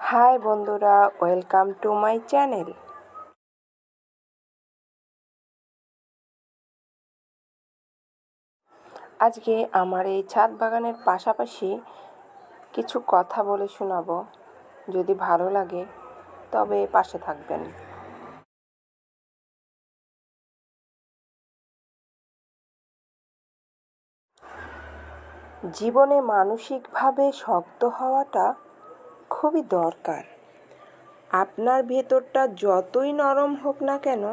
High বন্ধুরা, welcome to my channel. আজকে আমার এই ছাদ বাগানের পাশাপাশি কিছু কথা বলে শোনাবো। যদি ভালো লাগে তবে পাশে থাকবেন। জীবনে মানসিকভাবে শক্ত হওয়াটা খুবই দরকার। আপনার ভেতরটা যতই নরম হোক না কেন,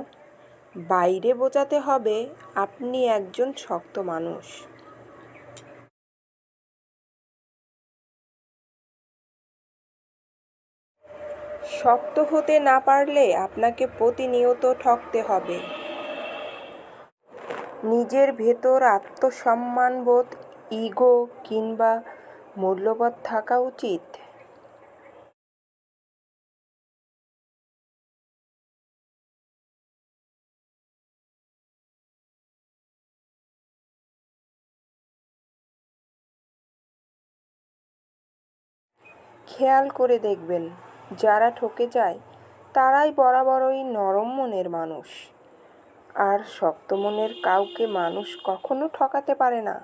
বাইরে বোঝাতে হবে আপনি একজন শক্ত মানুষ। শক্ত হতে না পারলে আপনাকে প্রতিনিয়ত ঠকতে হবে। নিজের ভেতর আত্মসম্মানবোধ, ইগো কিংবা মূল্যবোধ থাকা উচিত। খেয়াল করে দেখবেন, যারা ঠকে যায় তারাই বরাবরই নরম মনের মানুষ, আর শক্ত মনের কাউকে মানুষ কখনো ঠকাতে পারে না।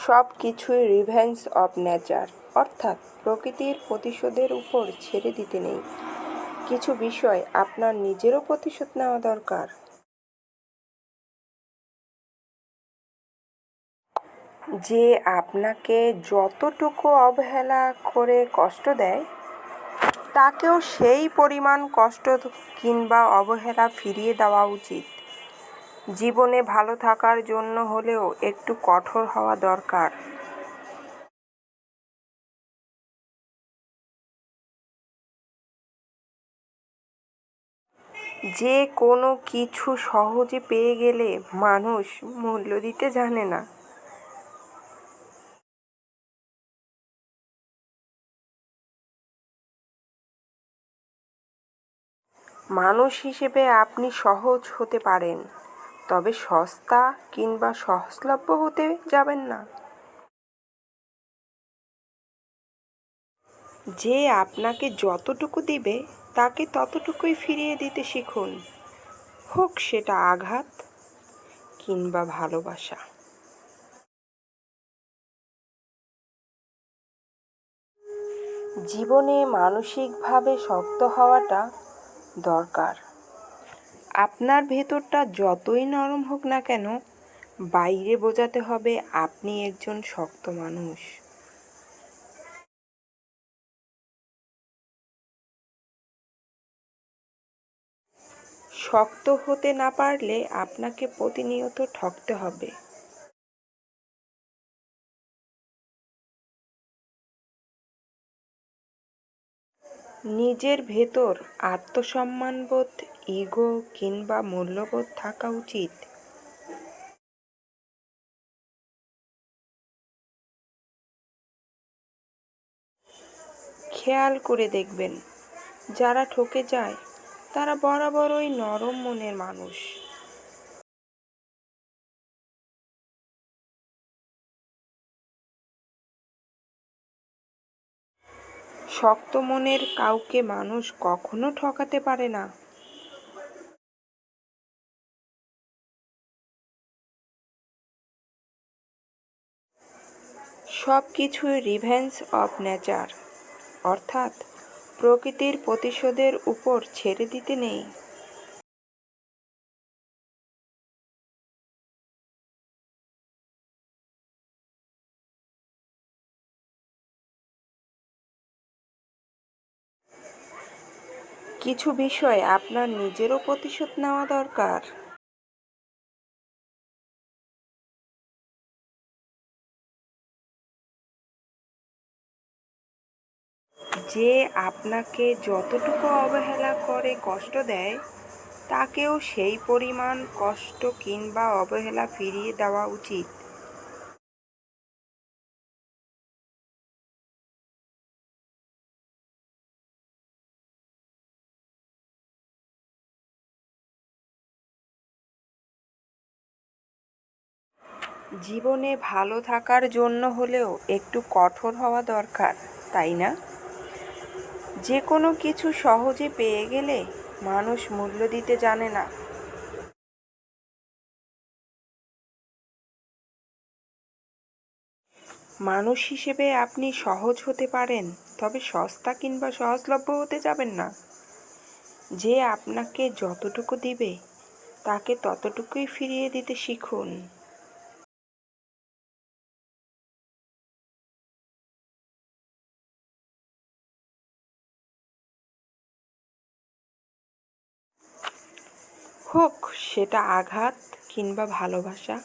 সব কিছুই রিভেঞ্জ অফ নেচার, অর্থাৎ প্রকৃতির প্রতিশোধের উপর ছেড়ে দিতে নেই। কিছু বিষয় আপনার নিজেরও প্রতিশোধ নেওয়া দরকার। যে আপনাকে যতটুকু অবহেলা করে কষ্ট দেয়, তাকেও সেই পরিমাণ কষ্ট কিংবা অবহেলা ফিরিয়ে দেওয়া উচিত। জীবনে ভালো থাকার জন্য হলেও একটু কঠোর হওয়া দরকার। যে কোনো কিছু সহজে পেয়ে গেলে মানুষ মূল্য দিতে জানে না। মানুষ হিসেবে আপনি সহজ হতে পারেন, তবে সস্তা কিংবা সহজলভ্য হতে যাবেন না। যে আপনাকে যতটুকু দিবে তাকে ততটুকুই ফিরিয়ে দিতে শিখুন, হোক সেটা আঘাত কিংবা ভালোবাসা। জীবনে মানসিকভাবে শক্ত হওয়াটা দরকার। আপনার ভেতরটা যতই নরম হোক না কেন, বাইরে বোঝাতে হবে আপনি একজন শক্ত মানুষ। শক্ত হতে না পারলে আপনাকে প্রতিনিয়ত ঠকতে হবে। নিজের ভেতর আত্মসম্মানবোধ, ইগো কিংবা মূল্যবোধ থাকা উচিত। খেয়াল করে দেখবেন, যারা ঠকে যায় তারা বরাবরই নরম মনের মানুষ। শক্ত মনের কাউকে মানুষ কখনো ঠকাতে পারে না। সব কিছুই রিভেঞ্জ অফ নেচার, অর্থাৎ প্রকৃতির প্রতিশোধের উপর ছেড়ে দিতে নেই। কিছু বিষয় আপনার নিজেরও প্রতিশোধ নেওয়া দরকার। যে আপনাকে যতটুকু অবহেলা করে কষ্ট দেয়, তাকেও সেই পরিমাণ কষ্ট কিংবা অবহেলা ফিরিয়ে দেওয়া উচিত। জীবনে ভালো থাকার জন্য হলেও একটু কঠোর হওয়া দরকার, তাই না? যে কোনো কিছু সহজে পেয়ে গেলে মানুষ মূল্য দিতে জানে না। মানুষ হিসেবে আপনি সহজ হতে পারেন, তবে সস্তা কিংবা সহজলভ্য হতে যাবেন না। যে আপনাকে যতটুকু দিবে তাকে ততটুকুই ফিরিয়ে দিতে শিখুন। হোক সেটা আঘাত কিংবা ভালোবাসা।